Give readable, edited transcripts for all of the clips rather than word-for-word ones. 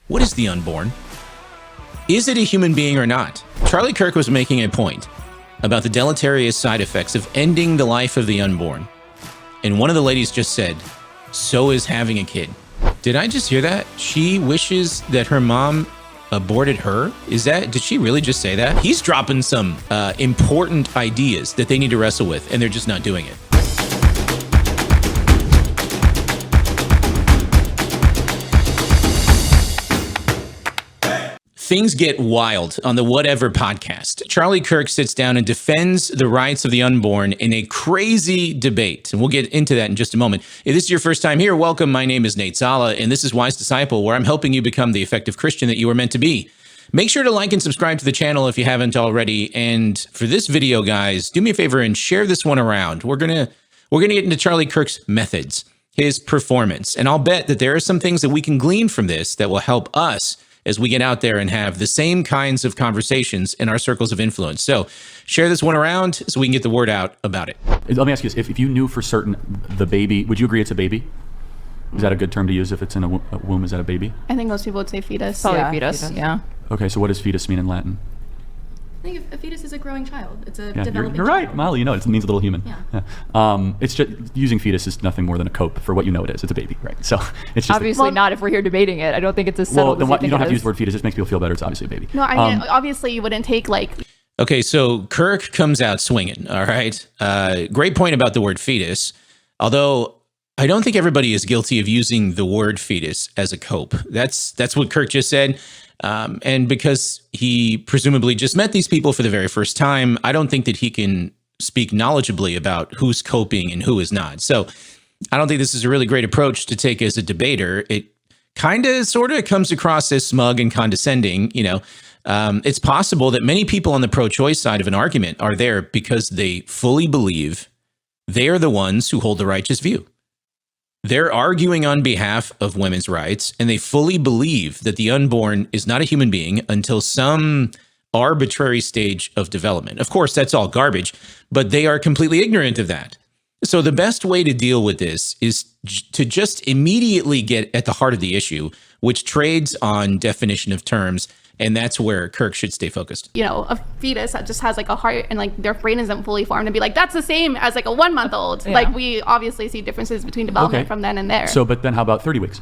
What is the unborn? Is it a human being or not? Charlie Kirk was making a point about the deleterious side effects of ending the life of the unborn. And one of the ladies just said, so is having a kid. Did I just hear that? She wishes that her mom aborted her? Did she really just say that? He's dropping some important ideas that they need to wrestle with, and they're just not doing it. Things get wild on the Whatever podcast. Charlie Kirk sits down and defends the rights of the unborn in a crazy debate. And we'll get into that in just a moment. If this is your first time here, welcome. My name is Nate Sala, and this is Wise Disciple, where I'm helping you become the effective Christian that you were meant to be. Make sure to like and subscribe to the channel if you haven't already. And for this video, guys, do me a favor and share this one around. We're gonna get into Charlie Kirk's methods, his performance. And I'll bet that there are some things that we can glean from this that will help us as we get out there and have the same kinds of conversations in our circles of influence. So share this one around so we can get the word out about it. Let me ask you this. If you knew for certain the baby, would you agree it's a baby? Is that a good term to use if it's in a womb? Is that a baby? I think most people would say fetus. Probably fetus, yeah. Okay, so what does fetus mean in Latin? I think a fetus is a growing child. It's a developing you're right, child. Molly, you know it means a little human. Yeah. It's just, using fetus is nothing more than a cope for what you know it is. It's a baby, right? So it's just obviously not if we're here debating it. I don't think it's as settled then as you don't have to use is. the word fetus. It just makes people feel better. It's obviously a baby. No, I mean, obviously you wouldn't take like... Okay, so Kirk comes out swinging, all right? Great point about the word fetus, although I don't think everybody is guilty of using the word fetus as a cope. That's what Kirk just said. And because he presumably just met these people for the very first time, I don't think that he can speak knowledgeably about who's coping and who is not. So I don't think this is a really great approach to take as a debater. It kind of sort of comes across as smug and condescending. You know, it's possible that many people on the pro-choice side of an argument are there because they fully believe they are the ones who hold the righteous view. They're arguing on behalf of women's rights, and they fully believe that the unborn is not a human being until some arbitrary stage of development. Of course, that's all garbage, but they are completely ignorant of that. So the best way to deal with this is to just immediately get at the heart of the issue, which trades on definition of terms. And that's where Kirk should stay focused. You know, a fetus that just has like a heart and like their brain isn't fully formed and be like, that's the same as like a 1-month-old. Yeah. Like we obviously see differences between development from then and there. So, but then how about 30 weeks?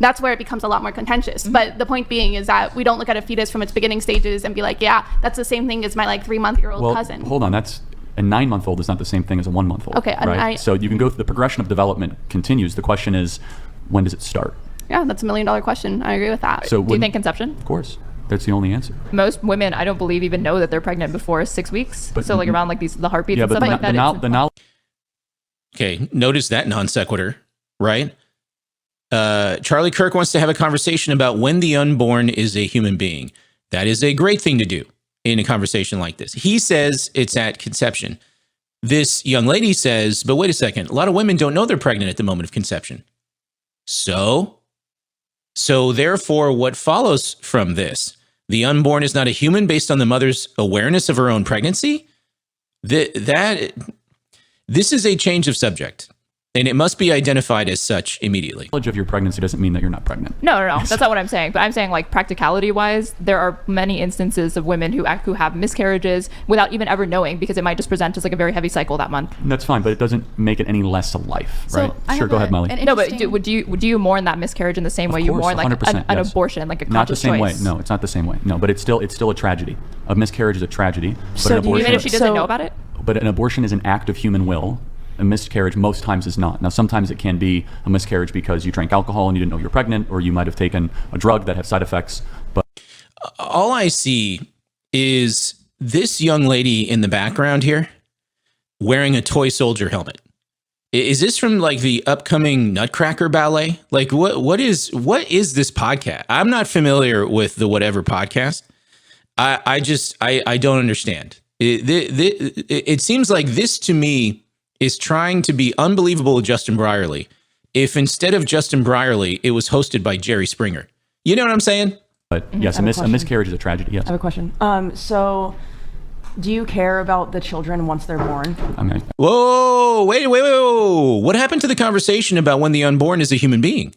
That's where it becomes a lot more contentious. But the point being is that we don't look at a fetus from its beginning stages and be like, yeah, that's the same thing as my like 3-month-old cousin. Hold on, that's a 9-month-old is not the same thing as a 1-month-old. Okay, right? So you can go through the progression of development continues. The question is, when does it start? Yeah, that's $1 million question. I agree with that. So Do you think conception? Of course. That's the only answer. Most women, I don't believe, even know that they're pregnant before 6 weeks. But so like around like the heartbeats and but stuff like that. the knowledge. Okay, notice that non sequitur, right? Charlie Kirk wants to have a conversation about when the unborn is a human being. That is a great thing to do in a conversation like this. He says it's at conception. This young lady says, but wait a second, a lot of women don't know they're pregnant at the moment of conception. So therefore, what follows from this? The unborn is not a human based on the mother's awareness of her own pregnancy? This is a change of subject, and it must be identified as such immediately. Knowledge of your pregnancy doesn't mean that you're not pregnant. No, that's not what I'm saying. But I'm saying like practicality wise, there are many instances of women who have miscarriages without even ever knowing because it might just present as like a very heavy cycle that month. That's fine, but it doesn't make it any less a life, right? Sure, go ahead, Molly. No, but would you mourn that miscarriage in the same way you mourn like 100%, an yes. abortion, like a Not the conscious same way. choice? No, it's not the same way. No, but it's still a tragedy. A miscarriage is a tragedy. But So an do you abortion, mean if she doesn't know about it? But an abortion is an act of human will. A miscarriage most times is not. Now, sometimes it can be a miscarriage because you drank alcohol and you didn't know you're pregnant, or you might have taken a drug that has side effects. But all I see is this young lady in the background here wearing a toy soldier helmet. Is this from like the upcoming Nutcracker ballet? Like what is this podcast? I'm not familiar with the Whatever podcast. I don't understand. It seems like this to me is trying to be unbelievable with Justin Brierley if instead of Justin Brierley, it was hosted by Jerry Springer. You know what I'm saying? But yes, a miscarriage is a tragedy, yes. I have a question. So do you care about the children once they're born? Whoa, wait. What happened to the conversation about when the unborn is a human being?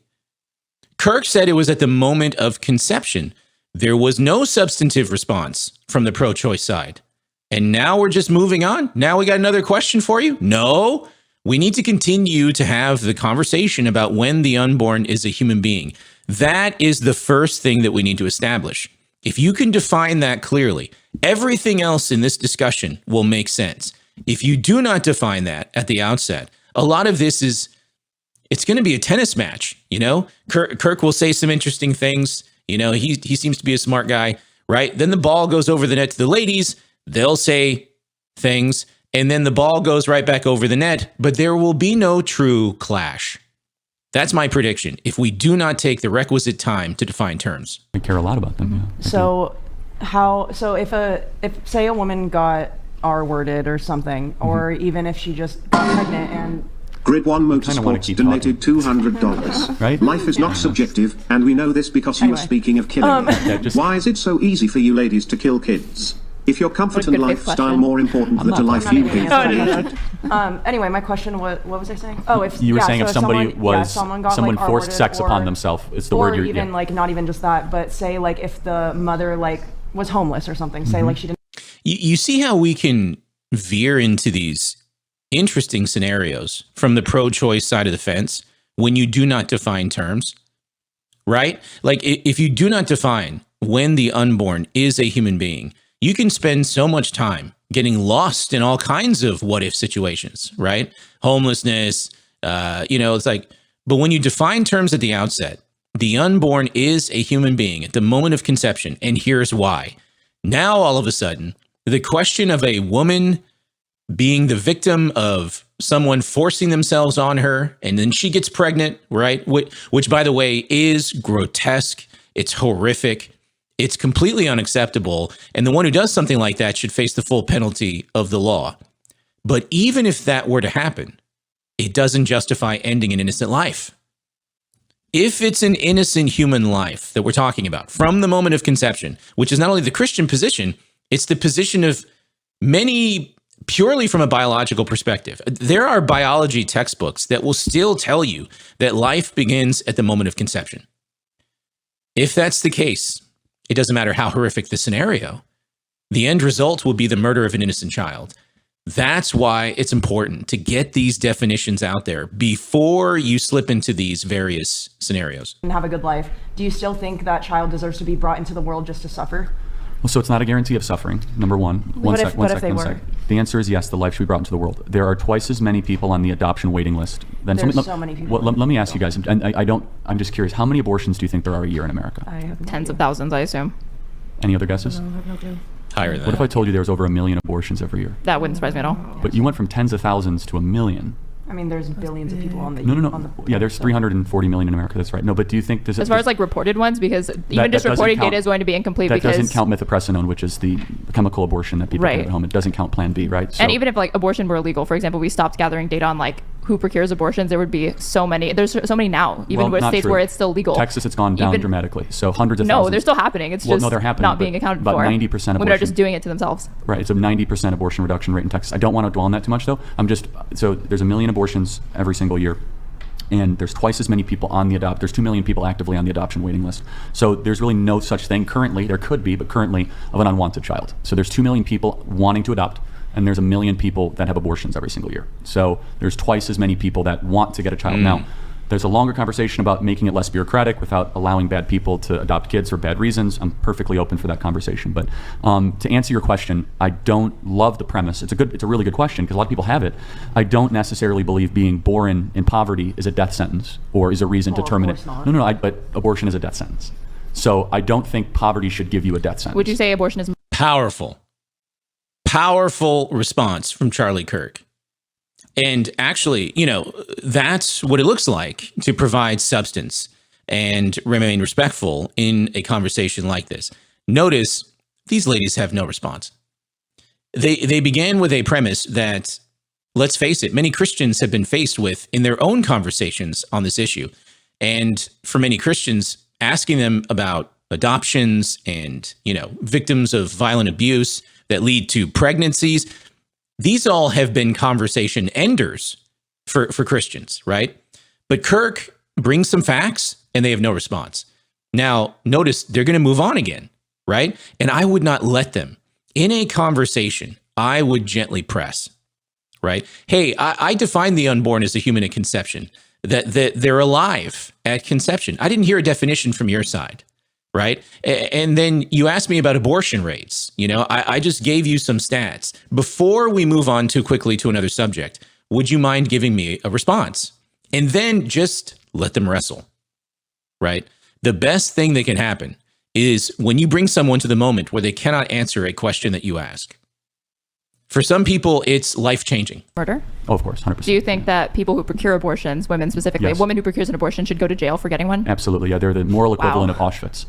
Kirk said it was at the moment of conception. There was no substantive response from the pro-choice side. And now we're just moving on. Now we got another question for you. No, we need to continue to have the conversation about when the unborn is a human being. That is the first thing that we need to establish. If you can define that clearly, everything else in this discussion will make sense. If you do not define that at the outset, a lot of this it's going to be a tennis match. Kirk will say some interesting things. He seems to be a smart guy, right? Then the ball goes over the net to the ladies. They'll say things, and then the ball goes right back over the net, but there will be no true clash. That's my prediction. If we do not take the requisite time to define terms. I care a lot about them. Yeah. So if say a woman got R-worded or something, or even if she just got pregnant and Grid 1 Motorsports donated $200. Right? Life is not subjective, and we know this because you were speaking of killing. Why is it so easy for you ladies to kill kids? If your comfort and lifestyle more important than the life you paid for. Anyway, my question was, what was I saying? Oh, if you were saying if somebody someone forced sex upon themselves, it's the word you're. Or even not even just that, but say if the mother was homeless or something. Say she didn't. You see how we can veer into these interesting scenarios from the pro-choice side of the fence when you do not define terms, right? If you do not define when the unborn is a human being, you can spend so much time getting lost in all kinds of what-if situations, right? Homelessness, but when you define terms at the outset, the unborn is a human being at the moment of conception, and here's why. Now, all of a sudden, the question of a woman being the victim of someone forcing themselves on her, and then she gets pregnant, right? Which by the way, is grotesque. It's horrific. It's completely unacceptable. And the one who does something like that should face the full penalty of the law. But even if that were to happen, it doesn't justify ending an innocent life. If it's an innocent human life that we're talking about from the moment of conception, which is not only the Christian position, it's the position of many purely from a biological perspective. There are biology textbooks that will still tell you that life begins at the moment of conception. If that's the case, it doesn't matter how horrific the scenario, the end result will be the murder of an innocent child. That's why it's important to get these definitions out there before you slip into these various scenarios. And have a good life. Do you still think that child deserves to be brought into the world just to suffer? Well, so it's not a guarantee of suffering, number one. One sec. The answer is yes, the life should be brought into the world. There are twice as many people on the adoption waiting list. There's so many people. Well, let me ask you guys, and I'm just curious, how many abortions do you think there are a year in America? I have no Tens idea. of thousands, I assume. Any other guesses? I have no clue. Higher than What if I told you there was over 1 million abortions every year? That wouldn't surprise me at all. But you went from tens of thousands to 1 million. I mean, there's billions of people on the No. Yeah, there's 340 million in America. That's right. No, but do you think As far as reported ones, because even just reported data is going to be incomplete. That because doesn't count mithoprednisolone, which is the chemical abortion that people do at home. It doesn't count Plan B, right? So, and even if abortion were illegal, for example, we stopped gathering data on who procures abortions, there would be so many. There's so many now, even with states where it's still legal. Texas, it's gone down dramatically. So hundreds of thousands. No, they're still happening. It's just they're happening, not being accounted about for. About 90% abortion. Women are just doing it to themselves. Right. It's a 90% abortion reduction rate in Texas. I don't want to dwell on that too much, though. So there's 1 million abortions every single year. And there's twice as many people there's 2 million people actively on the adoption waiting list. So there's really no such thing currently, there could be, but currently, of an unwanted child. So there's 2 million people wanting to adopt, and there's 1 million people that have abortions every single year. So there's twice as many people that want to get a child. Now, there's a longer conversation about making it less bureaucratic without allowing bad people to adopt kids for bad reasons. I'm perfectly open for that conversation. But to answer your question, I don't love the premise. It's a really good question because a lot of people have it. I don't necessarily believe being born in poverty is a death sentence or is a reason to terminate. Of course not. No, but abortion is a death sentence. So I don't think poverty should give you a death sentence. Would you say abortion is Powerful response from Charlie Kirk. And actually, that's what it looks like to provide substance and remain respectful in a conversation like this. Notice these ladies have no response. They began with a premise that, let's face it, many Christians have been faced with in their own conversations on this issue. And for many Christians, asking them about adoptions and, victims of violent abuse that lead to pregnancies, these all have been conversation enders for Christians, right? But Kirk brings some facts and they have no response. Now, notice they're going to move on again, right? And I would not let them. In a conversation, I would gently press, right? Hey, I define the unborn as a human at conception, that they're alive at conception. I didn't hear a definition from your side, right? And then you asked me about abortion rates. I just gave you some stats. Before we move on too quickly to another subject, would you mind giving me a response? And then just let them wrestle, right? The best thing that can happen is when you bring someone to the moment where they cannot answer a question that you ask. For some people, it's life-changing. Murder? Oh, of course, 100%. Do you think that people who procure abortions, women specifically, Yes. a woman who procures an abortion should go to jail for getting one? Absolutely, yeah. They're the moral equivalent of Auschwitz.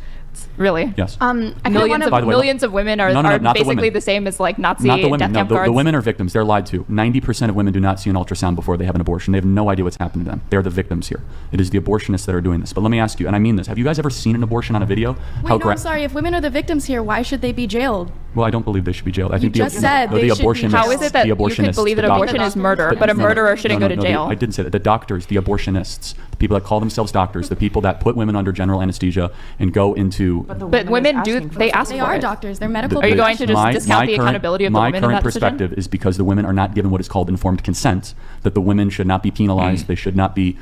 Really? Yes. I kind of Millions want of, By the way, millions of women are, No, are not the basically women. the same as like Nazi Not the women. death No, camp the guards. women are victims. They're lied to. 90% of women do not see an ultrasound before they have an abortion. They have no idea what's happened to them. They're the victims here. It is the abortionists that are doing this. But let me ask you, and I mean this, have you guys ever seen an abortion on a video? Wait, no, I'm sorry. If women are the victims here, why should they be jailed? Well, I don't believe they should be jailed. I think just said the they should be abortionists, jailed. How is it that the you abortionists, could believe that the abortion doctors- is murder, but a murderer shouldn't go to jail? I didn't say that. The doctors, the abortionists, the people that call themselves doctors, the people that put women under general anesthesia and go into... But women do, they ask They for are it. doctors. They're medical. Are you going to just discount the current- accountability of the women in My that current decision? perspective is because the women are not given what is called informed consent, that the women should not be penalized. They should not be,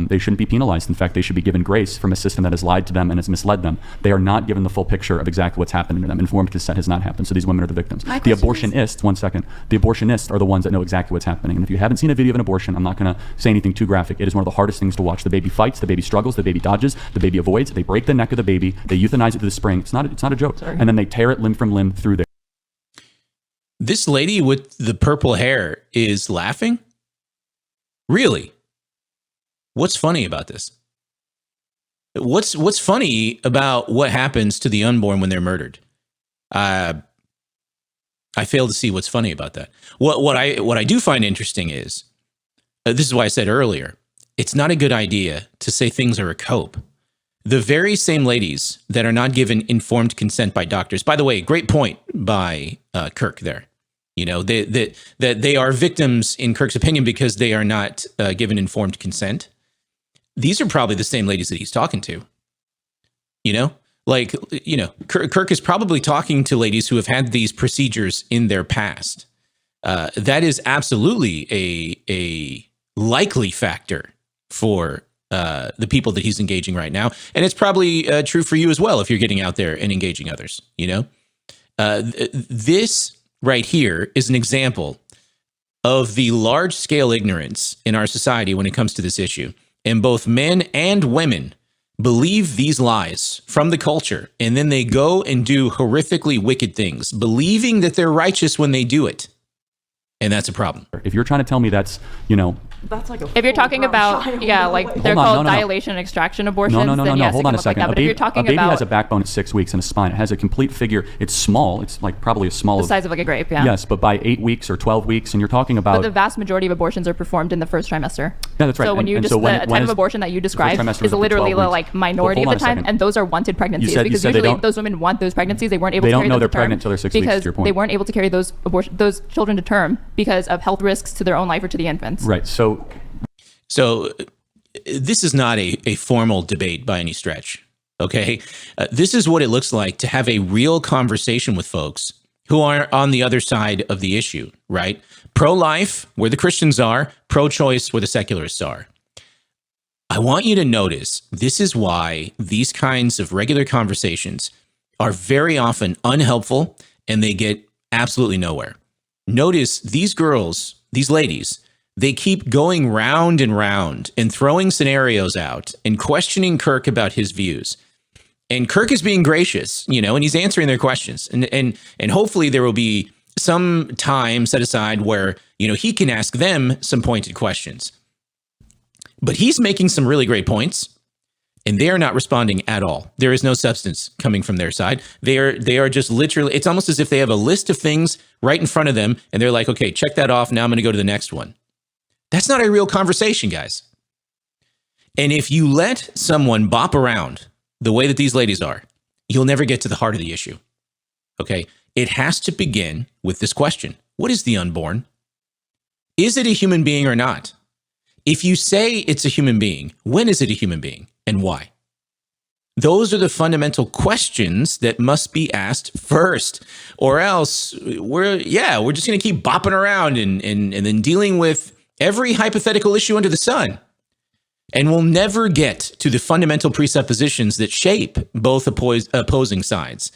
they shouldn't be penalized. In fact, they should be given grace from a system that has lied to them and has misled them. They are not given the full picture of exactly what's happening to them. Informed consent has not happened, so these women are the victims. My The question is- abortionists, one second, the abortionists are the ones that know exactly what's happening. And if you haven't seen a video of an abortion, I'm not going to say anything too graphic. It is one of the hardest things to watch. The baby fights, the baby struggles, the baby dodges, the baby avoids, they break the neck of the baby, they euthanize it to the spring. It's not a joke. And then they tear it limb from limb through there. This lady with the purple hair is laughing? Really? What's funny about this? What's funny about what happens to the unborn when they're murdered? I fail to see what's funny about that. What I do find interesting is, this is why I said earlier, it's not a good idea to say things are a cope. The very same ladies that are not given informed consent by doctors, by the way, great point by Kirk there. That they are victims in Kirk's opinion because they are not given informed consent. These are probably the same ladies that he's talking to. Kirk is probably talking to ladies who have had these procedures in their past. That is absolutely a likely factor for the people that he's engaging right now. And it's probably true for you as well if you're getting out there and engaging others. This right here is an example of the large-scale ignorance in our society when it comes to this issue. And both men and women believe these lies from the culture, and then they go and do horrifically wicked things, believing that they're righteous when they do it. And that's a problem. If you're trying to tell me that's, That's like a If you're talking full-grown about, child. yeah, like they're Hold on, called no, no, no. dilation and extraction abortions, No. then yes, Hold it on can a look like second. that. But if you're talking a baby about has a backbone at 6 weeks and a spine. It has a complete figure. It's small. It's like probably as small the as size of like a grape, yeah. Yes, but by 8 weeks or 12 weeks, and you're talking about. But the vast majority of abortions are performed in the first trimester. Yeah, that's right. So when And- you and just so when- the when type of is- abortion that you described trimester is is up to literally 12 the weeks. like minority Well, of the hold on a time, second. and those are wanted pregnancies you because said they usually don't- those women want those pregnancies. They weren't able They to don't carry know those they're to term pregnant till they're 6 weeks, because to your point. they weren't able to carry those children to term because of health risks to their own life or to the infants. Right. So This is not a formal debate by any stretch, okay? This is what it looks like to have a real conversation with folks who are on the other side of the issue, right? Pro-life, where the Christians are, pro-choice, where the secularists are. I want you to notice this is why these kinds of regular conversations are very often unhelpful and they get absolutely nowhere. Notice these girls, these ladies, they keep going round and round and throwing scenarios out and questioning Kirk about his views. And Kirk is being gracious, and he's answering their questions. And hopefully there will be some time set aside where, he can ask them some pointed questions. But he's making some really great points, and they are not responding at all. There is no substance coming from their side. They are just literally, it's almost as if they have a list of things right in front of them, and they're like, okay, check that off. Now I'm going to go to the next one. That's not a real conversation, guys. And if you let someone bop around the way that these ladies are, you'll never get to the heart of the issue. Okay? It has to begin with this question. What is the unborn? Is it a human being or not? If you say it's a human being, when is it a human being and why? Those are the fundamental questions that must be asked first, or else we're just going to keep bopping around and then dealing with every hypothetical issue under the sun. And we'll never get to the fundamental presuppositions that shape both opposing sides.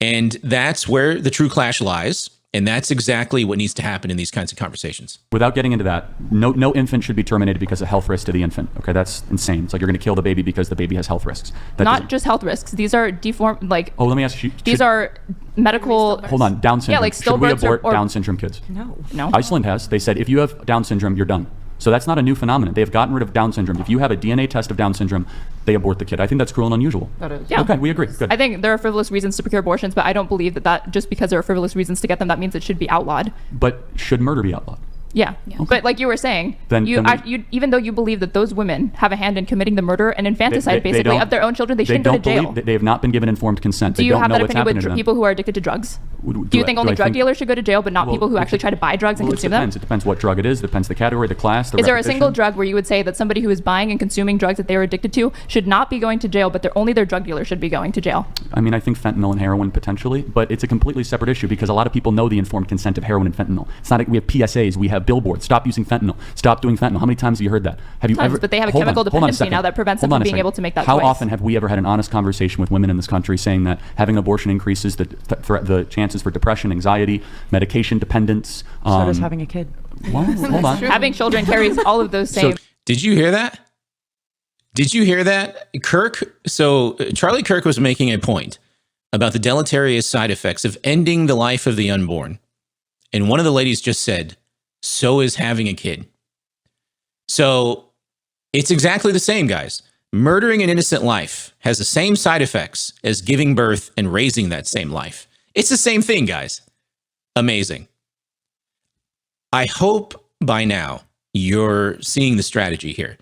And that's where the true clash lies. And that's exactly what needs to happen in these kinds of conversations. Without getting into that, no infant should be terminated because of health risk to the infant. Okay, that's insane. It's like you're going to kill the baby because the baby has health risks. Not just health risks. These are Oh, let me ask you. These are medical. Hold on, Down syndrome. Yeah, like should we stillbirths abort or Down syndrome kids? No. Iceland has. They said if you have Down syndrome, you're done. So that's not a new phenomenon. They've gotten rid of Down syndrome. If you have a DNA test of Down syndrome, they abort the kid. I think that's cruel and unusual. That is. Yeah. Okay, we agree. Good. I think there are frivolous reasons to procure abortions, but I don't believe that just because there are frivolous reasons to get them, that means it should be outlawed. But should murder be outlawed? Yeah. But like you were saying, even though you believe that those women have a hand in committing the murder and infanticide, basically, of their own children, they shouldn't go to jail. They have not been given informed consent. Do you have that opinion with people who are addicted to drugs? Do you think only drug dealers should go to jail, but not people who actually try to buy drugs and consume them? It depends what drug it is. It depends the category, the class, the Is there a repetition. single drug where you would say that somebody who is buying and consuming drugs that they are addicted to should not be going to jail, but only their drug dealer should be going to jail? I mean, I think fentanyl and heroin potentially, but it's a completely separate issue because a lot of people know the informed consent of heroin and fentanyl. It's not like we have PSAs, we have billboards. Stop using fentanyl. Stop doing fentanyl. How many times have you heard that? Have you ever? But they have a chemical dependency now that prevents them from being able to make that How choice. often have we ever had an honest conversation with women in this country saying that having an abortion increases the chances for depression, anxiety, medication dependence? So does having a kid. Well, hold on. Having children carries all of those same. Did you hear that? Did you hear that? Charlie Kirk was making a point about the deleterious side effects of ending the life of the unborn. And one of the ladies just said, so is having a kid. So it's exactly the same, guys. Murdering an innocent life has the same side effects as giving birth and raising that same life. It's the same thing, guys. Amazing. I hope by now you're seeing the strategy here.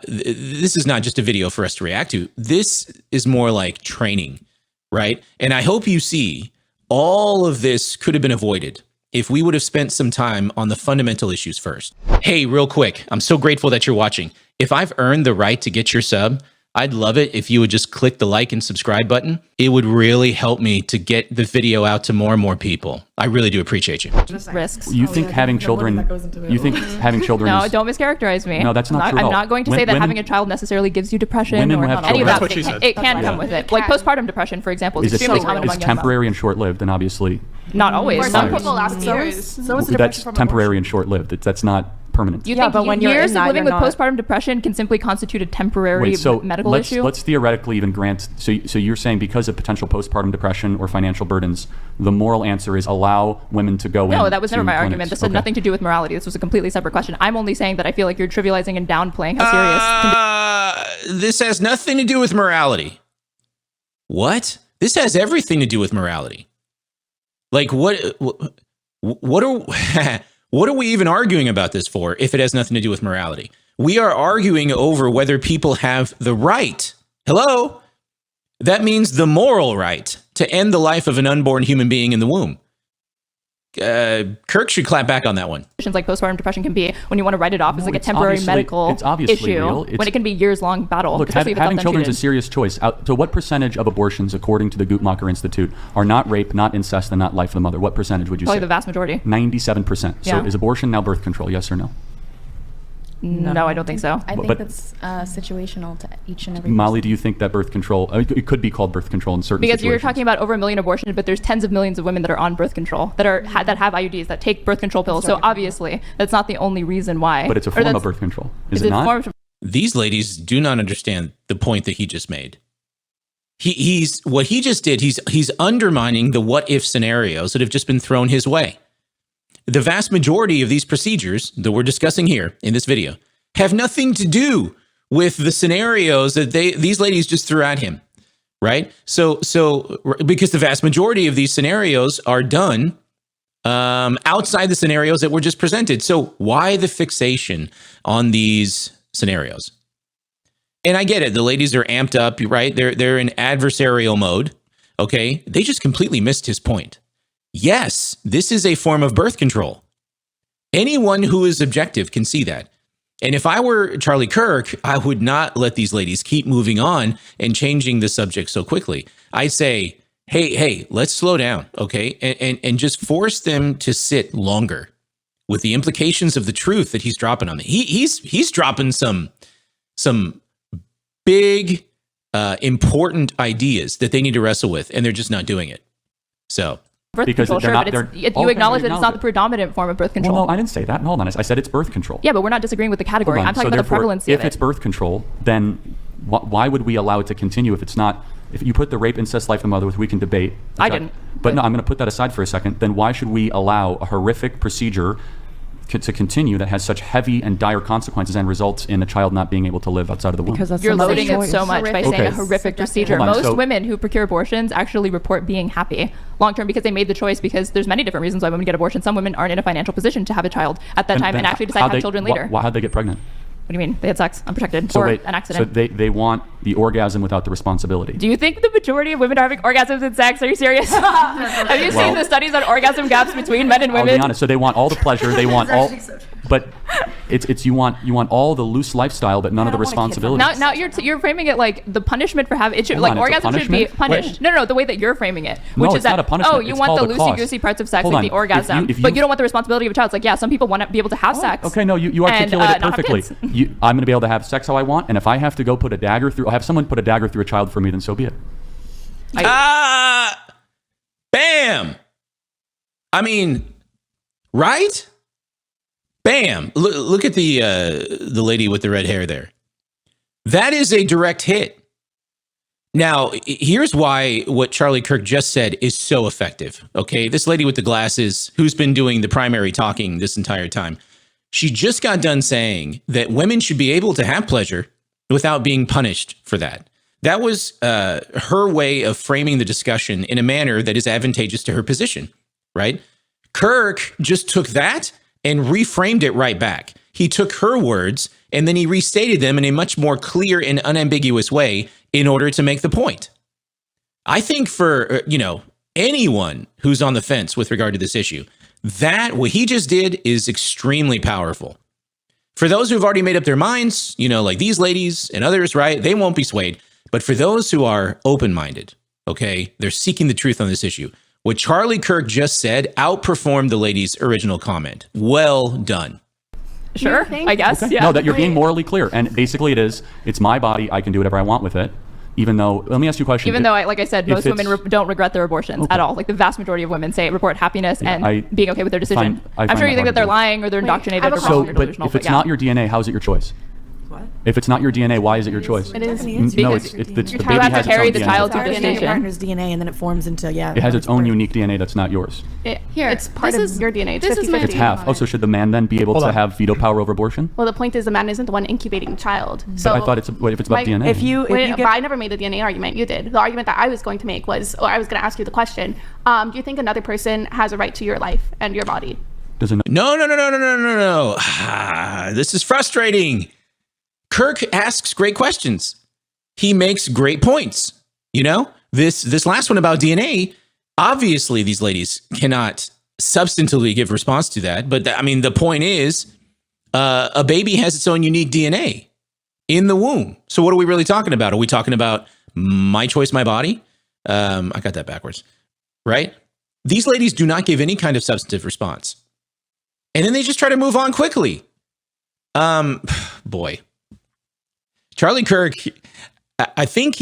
This is not just a video for us to react to. This is more like training, right? And I hope you see all of this could have been avoided if we would have spent some time on the fundamental issues first. Hey, real quick, I'm so grateful that you're watching. If I've earned the right to get your sub, I'd love it if you would just click the like and subscribe button. It would really help me to get the video out to more and more people. I really do appreciate you. Risks. You think having children? You think having children? No, is, don't mischaracterize me. No, that's not true at I'm all. not going to say that having a child necessarily gives you depression Women or who have any of children- that. That's what she said. It can come with it. Like postpartum depression, for example, is Is it extremely common among young men. temporary and short-lived? And obviously, Not always. For some Sorry. people, last years. So is the that's depression from temporary and short-lived. That's not permanent. You Yeah, think but when you're years in of that, living you're with not- postpartum depression can simply constitute a temporary Wait, so medical let's, issue? Let's theoretically even grant. So you're saying because of potential postpartum depression or financial burdens, the moral answer is allow women to go in. No, that was never to my clinics. argument. This had Okay. nothing to do with morality. This was a completely separate question. I'm only saying that I feel like you're trivializing and downplaying how serious. This has nothing to do with morality. What? This has everything to do with morality. Like what are what are we even arguing about this for if it has nothing to do with morality? We are arguing over whether people have the right. Hello? That means the moral right to end the life of an unborn human being in the womb. Kirk should clap back on that one. Conditions like postpartum depression can be when you want to write it off as like a it's temporary obviously- medical it's obviously issue real. when it can be years-long battle. Look, especially if it's having children is a untreated. serious choice. So what percentage of abortions, according to the Guttmacher Institute, are not rape, not incest, and not life of the mother? What percentage would you Probably say? the vast majority. 97%. So Yeah. is abortion now birth control? Yes or no? No, I don't think so. I think But- that's situational to each and every Molly, person. do you think that birth control, it could be called birth control in certain Because situations? you're talking about over 1 million abortions, but there's tens of millions of women that are on birth control, that have IUDs, that take birth control pills. So obviously, that's not the only reason why. But it's a Or form that's- of birth control. Is it's it a not? form of- These ladies do not understand the point that he just made. He's what he just did. He's undermining the what if scenarios that have just been thrown his way. The vast majority of these procedures that we're discussing here in this video have nothing to do with the scenarios that these ladies just threw at him, right? So because the vast majority of these scenarios are done outside the scenarios that were just presented. So why the fixation on these scenarios? And I get it. The ladies are amped up, right? They're in adversarial mode. Okay. They just completely missed his point. Yes, this is a form of birth control. Anyone who is objective can see that. And if I were Charlie Kirk, I would not let these ladies keep moving on and changing the subject so quickly. I'd say, hey, let's slow down, okay? And just force them to sit longer with the implications of the truth that he's dropping on me. He's dropping some big, important ideas that they need to wrestle with, and they're just not doing it. So birth because control, they're sure, not, but they're, you acknowledge that it's not the predominant form of birth control. Well, no, I didn't say that. Hold on. I said it's birth control. Yeah, but we're not disagreeing with the category. I'm talking about the prevalency if of it. it's birth control, then why would we allow it to continue if it's not? If you put the rape, incest, life of the mother, which we can debate. I didn't. But no, I'm going to put that aside for a second. Then why should we allow a horrific procedure to continue that has such heavy and dire consequences and results in a child not being able to live outside of the womb? Because that's You're someone's loading it choice. so much by saying a horrific procedure. Hold on, Most so- women who procure abortions actually report being happy long term because they made the choice, because there's many different reasons why women get abortions. Some women aren't in a financial position to have a child at that time and actually decide to have children later. How'd they get pregnant? What do you mean? They had sex unprotected or an accident. So they want the orgasm without the responsibility. Do you think the majority of women are having orgasms in sex? Are you serious? Have you seen the studies on orgasm gaps between men and women? I'll be honest. So they want all the pleasure. They want all, but it's you want all the loose lifestyle, but none of the responsibility. Now you're framing it like the punishment for having it should, like Hold on, it's a orgasm should be punishment? punished. Wait. No, the way that you're framing it, No, which is it's that not a punishment. oh, you It's want the called a cost. loosey goosey parts of sex, Hold like on. the orgasm, If you- but you don't want the responsibility of a child. It's like, yeah, some people want to be able to have sex. Okay, no, you and, articulate it not have perfectly. kids. I'm going to be able to have sex how I want, and if I have to go put a dagger through, I'll have someone put a dagger through a child for me, then so be it. Bam. I mean, right? Bam. Look at the lady with the red hair there. That is a direct hit. Now, here's why what Charlie Kirk just said is so effective. Okay, this lady with the glasses who's been doing the primary talking this entire time, she just got done saying that women should be able to have pleasure without being punished for that. That was her way of framing the discussion in a manner that is advantageous to her position, right? Kirk just took that and reframed it right back. He took her words and then he restated them in a much more clear and unambiguous way in order to make the point. I think for, anyone who's on the fence with regard to this issue, that what he just did is extremely powerful. For those who've already made up their minds, like these ladies and others, right? They won't be swayed. But for those who are open-minded, okay, they're seeking the truth on this issue. What Charlie Kirk just said outperformed the lady's original comment. Well done. Sure, I guess. Okay. Yeah. No, that you're being morally clear, and basically it's my body. I can do whatever I want with it. Even though, let me ask you a question. Even though, like I said, most women don't regret their abortions Okay. at all. Like the vast majority of women report happiness and I being okay with their decision. I I'm find sure you that think hard that they're to lying or they're indoctrinated or So, wrong or but delusional. if it's not your DNA, how is it your choice? What? If it's not your DNA, why is it your choice? It is. No, Because the you baby have to has carry its the own child DNA. through Already in your gestation. partner's DNA, and then it forms into It has its own unique DNA that's not yours. Here, It's part this of is- your DNA. It's this is 50-50. my- It's half. Oh, so should the man then be able Hold to on. have veto power over abortion? Well, the point is the man isn't the one incubating the child. So But I thought if it's about Like, DNA. If you but get I never made a DNA argument. You did. The argument that I was going to make was, or I was going to ask you the question: do you think another person has a right to your life and your body? doesn't No. This is frustrating. Kirk asks great questions. He makes great points. This last one about DNA, obviously these ladies cannot substantively give response to that. But the point is, a baby has its own unique DNA in the womb. So what are we really talking about? Are we talking about my choice, my body? I got that backwards, right? These ladies do not give any kind of substantive response. And then they just try to move on quickly. Boy. Charlie Kirk, I think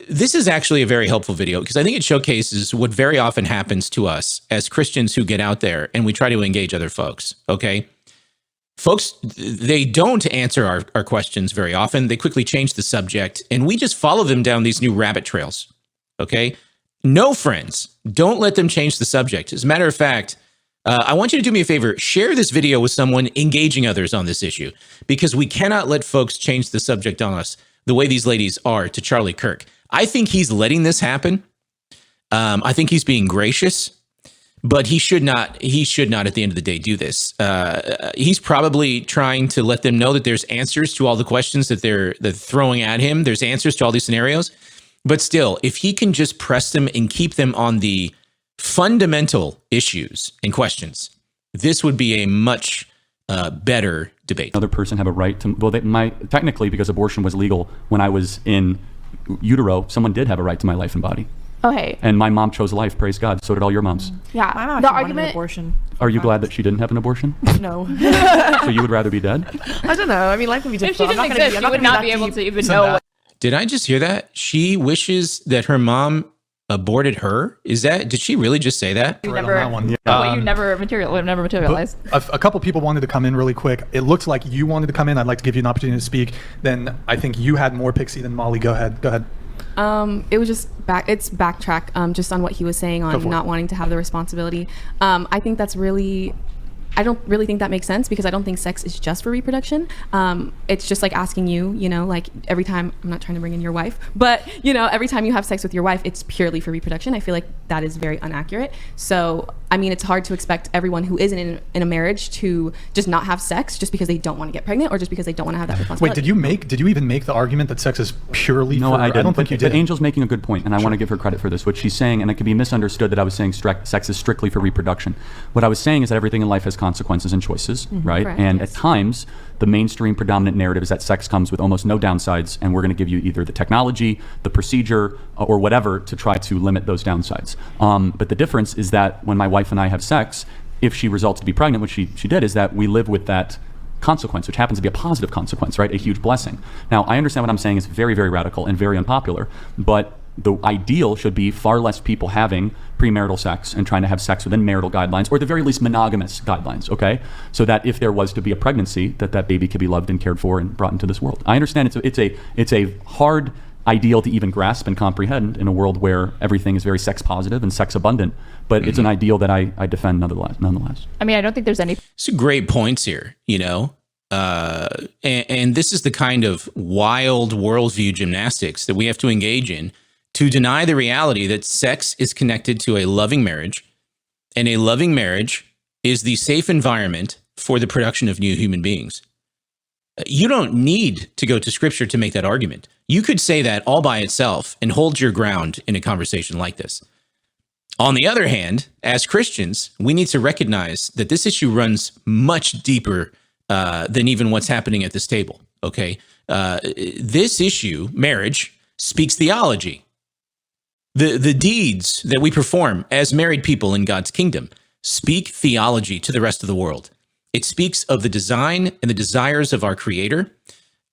this is actually a very helpful video because I think it showcases what very often happens to us as Christians who get out there and we try to engage other folks, okay? Folks, they don't answer our questions very often. They quickly change the subject and we just follow them down these new rabbit trails, okay? No, friends, don't let them change the subject. As a matter of fact, I want you to do me a favor, share this video with someone engaging others on this issue because we cannot let folks change the subject on us the way these ladies are to Charlie Kirk. I think he's letting this happen. I think he's being gracious, but he should not at the end of the day do this. He's probably trying to let them know that there's answers to all the questions that they're throwing at him. There's answers to all these scenarios. But still, if he can just press them and keep them on the fundamental issues and questions, this would be a much better debate. Another person have a right to, well, technically, because abortion was legal when I was in utero, someone did have a right to my life and body. Oh, hey. And my mom chose life, praise God. So did all your moms. Yeah. My mom The actually wanted an argument. abortion. Are you glad that she didn't have an abortion? No. So you would rather be dead? I don't know. I mean, life would be If she difficult. didn't exist, she would not be able to even know what. Did I just hear that? She wishes that her mom aborted her? Did she really just say that? You Right on never, that one. what you never materialized. A couple people wanted to come in really quick. It looks like you wanted to come in. I'd like to give you an opportunity to speak. Then I think you had more Pixie than Molly. Go ahead. It was just backtrack just on what he was saying on not wanting to have the responsibility. I think that's really, I don't really think that makes sense because I don't think sex is just for reproduction. It's just like asking you, like every time, I'm not trying to bring in your wife, but every time you have sex with your wife, it's purely for reproduction. I feel like that is very inaccurate. So, I mean, it's hard to expect everyone who isn't in a marriage to just not have sex just because they don't want to get pregnant or just because they don't want to have that responsibility. Wait, did you even make the argument that sex is purely No, for... I didn't. I don't think you did. But Angel's making a good point, and I want to give her credit for this. What she's saying, and it could be misunderstood that I was saying sex is strictly for reproduction. What I was saying is that everything in life has consequences and choices, right? Correct, and yes. at times, the mainstream predominant narrative is that sex comes with almost no downsides, and we're going to give you either the technology, the procedure, or whatever to try to limit those downsides. But the difference is that when my wife and I have sex, if she results to be pregnant, which she did, is that we live with that consequence, which happens to be a positive consequence, right? A huge blessing. Now, I understand what I'm saying is very, very radical and very unpopular, but the ideal should be far less people having premarital sex and trying to have sex within marital guidelines, or at the very least monogamous guidelines, okay? So that if there was to be a pregnancy, that baby could be loved and cared for and brought into this world. I understand it's a hard ideal to even grasp and comprehend in a world where everything is very sex positive and sex abundant, but it's an ideal that I defend nonetheless. I mean, I don't think there's any. Some great points here, and this is the kind of wild worldview gymnastics that we have to engage in to deny the reality that sex is connected to a loving marriage, and a loving marriage is the safe environment for the production of new human beings. You don't need to go to scripture to make that argument. You could say that all by itself and hold your ground in a conversation like this. On the other hand, as Christians, we need to recognize that this issue runs much deeper than even what's happening at this table, okay? This issue, marriage, speaks theology. The deeds that we perform as married people in God's kingdom speak theology to the rest of the world. It speaks of the design and the desires of our Creator,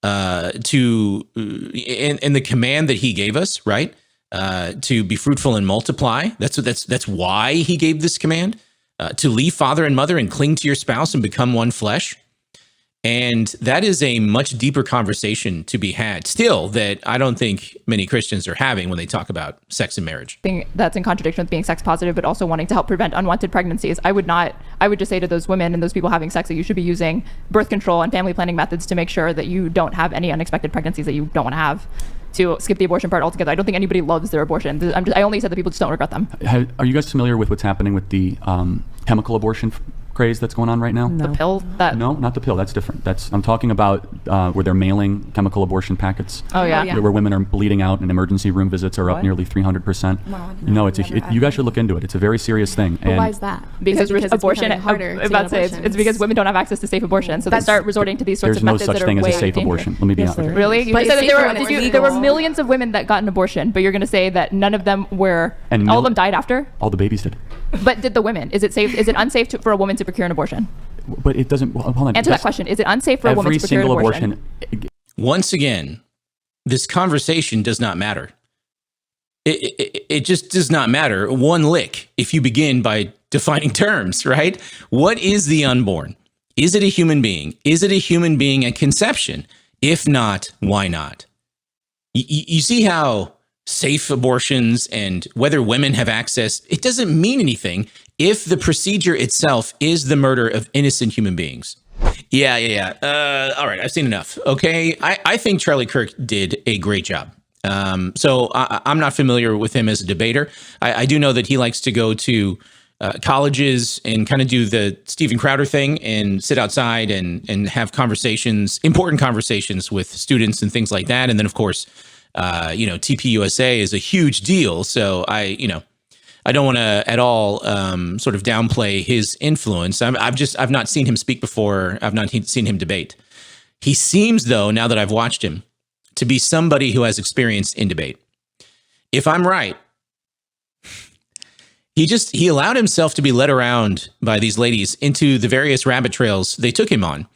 and the command that He gave us, right? To be fruitful and multiply. That's why He gave this command. To leave father and mother and cling to your spouse and become one flesh. And that is a much deeper conversation to be had still that I don't think many Christians are having when they talk about sex and marriage. Thing that's in contradiction with being sex positive, but also wanting to help prevent unwanted pregnancies. I would just say to those women and those people having sex that you should be using birth control and family planning methods to make sure that you don't have any unexpected pregnancies that you don't want to have. To skip the abortion part altogether. I don't think anybody loves their abortion. I only said that people just don't regret them. Are you guys familiar with what's happening with the chemical abortion craze that's going on right now? The pill that... No, not the pill. That's different. I'm talking about where they're mailing chemical abortion packets. Oh, yeah. Where women are bleeding out and emergency room visits are up nearly 300%. No, you guys should look into it. It's a very serious thing. But why is that? Because it's abortion, harder to about to say, it's because women don't have access to safe abortion. So they start resorting to these sorts of methods that are way There's no such thing as a safe dangerous. abortion. Let me be honest. Really? You But said it's that safer when it's there were legal. millions of women that got an abortion, but you're going to say that none of them were, And all of them died after? All the babies did. But did the women? Is it safe? Is it unsafe for a woman to procure an abortion? But it doesn't. Well, hold on. Answer that question. Is it unsafe for a woman to procure an abortion? Once again, this conversation does not matter. It just does not matter one lick if you begin by defining terms, right? What is the unborn? Is it a human being? Is it a human being at conception? If not, why not? You see how safe abortions and whether women have access, it doesn't mean anything if the procedure itself is the murder of innocent human beings. Yeah. All right, I've seen enough. Okay, I think Charlie Kirk did a great job. So I'm not familiar with him as a debater. I do know that he likes to go to colleges and kind of do the Steven Crowder thing and sit outside and have conversations, important conversations with students and things like that. And then, of course, TPUSA is a huge deal. So I don't want to at all sort of downplay his influence. I've not seen him speak before. I've not seen him debate. He seems, though, now that I've watched him, to be somebody who has experience in debate. If I'm right, he allowed himself to be led around by these ladies into the various rabbit trails they took him on,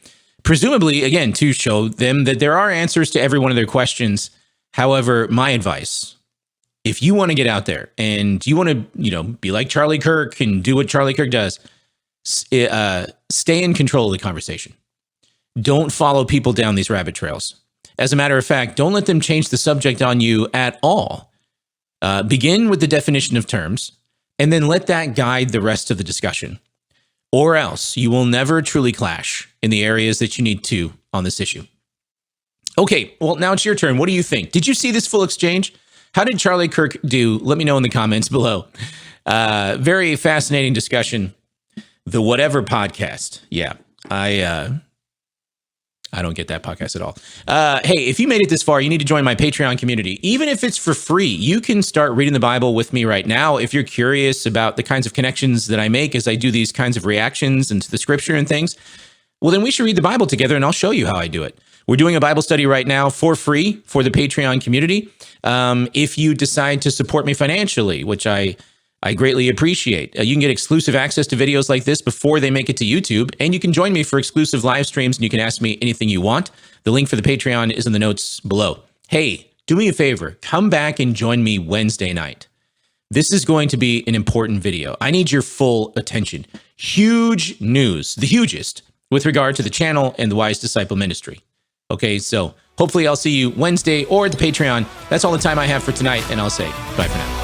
presumably, again, to show them that there are answers to every one of their questions. However, my advice, if you want to get out there and you want to, be like Charlie Kirk and do what Charlie Kirk does, stay in control of the conversation. Don't follow people down these rabbit trails. As a matter of fact, don't let them change the subject on you at all. Begin with the definition of terms, and then let that guide the rest of the discussion. Or else you will never truly clash in the areas that you need to on this issue. Okay, well, now it's your turn. What do you think? Did you see this full exchange? How did Charlie Kirk do? Let me know in the comments below. Very fascinating discussion. The Whatever podcast. Yeah, I don't get that podcast at all. Hey, if you made it this far, you need to join my Patreon community. Even if it's for free, you can start reading the Bible with me right now. If you're curious about the kinds of connections that I make as I do these kinds of reactions into the scripture and things, well, then we should read the Bible together and I'll show you how I do it. We're doing a Bible study right now for free for the Patreon community. If you decide to support me financially, which I greatly appreciate. You can get exclusive access to videos like this before they make it to YouTube, and you can join me for exclusive live streams, and you can ask me anything you want. The link for the Patreon is in the notes below. Hey, do me a favor. Come back and join me Wednesday night. This is going to be an important video. I need your full attention. Huge news, the hugest, with regard to the channel and the Wise Disciple Ministry. Okay, so hopefully I'll see you Wednesday or at the Patreon. That's all the time I have for tonight, and I'll say bye for now.